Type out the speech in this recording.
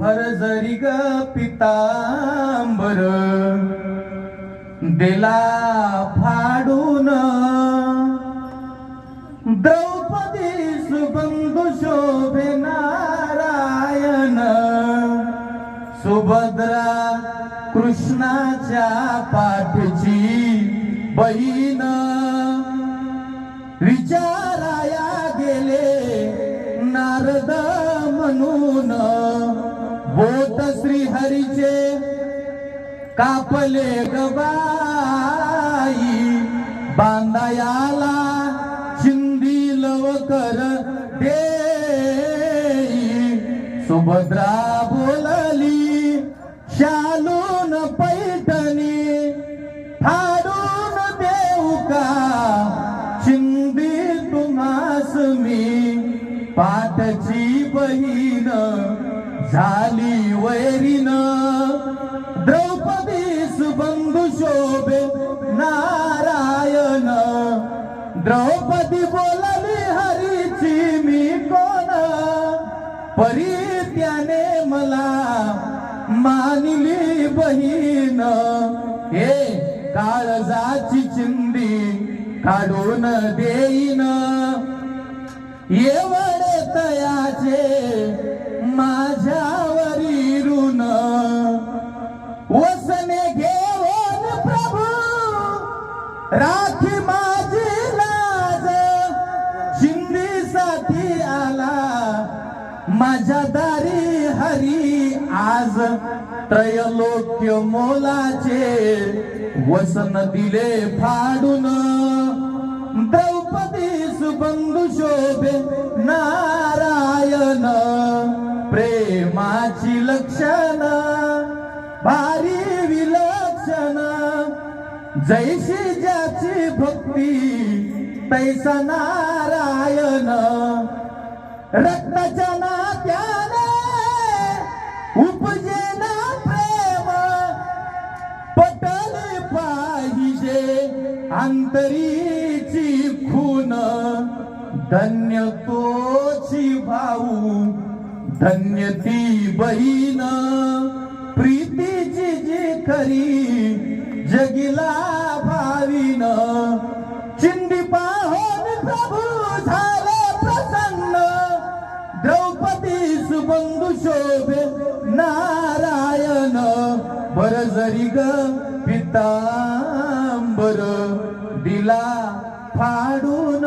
हरजरी ग पितांबर दिला फाडून द्रौपदी सुबंधू शोभे नारायण सुभद्रा कृष्णाच्या पाठची बहीण विचाराया गेले नारद म्हणून बोट श्रीहरीचे कापले गबाई बांधायाला चिंदी लवकर देई सुभद्रा बोलली शालून पैठणी फाडून देऊ का चिंदी तुम्हास मी पाठची बहीण झाली वैरीन द्रौपदी सुबंधू शोभे नारायण द्रौपदी बोलली हरीची मी कोण परी त्याने मला मानली बहीण हे काळजाची चिंदी काढून देईन एवढे तयाचे माझ्यावरी ऋण वसने घेऊन प्रभू राखी माझी लाज चिंदीसाठी आला माझ्या दारी हरी आज त्रैलोक्य मोलाचे वसन दिले फाडून द्रौपदी सुबंधू शोभे नारायण प्रेमाची लक्षण भारी विलक्षण जैशी ज्याची भक्ती तैसा नारायण रक्ताच्या नात्याने उपजे ना प्रेम पटले पाहिजे अंतरीची खून धन्य तोची भाऊ धन्य ती बहीण प्रीतीची जी खरी जगिला भावीन चिंदी पाहून प्रभू झाले प्रसन्न द्रौपदी सुबंधू शोभे नारायण बरजरी ग पितांबर दिला फाडून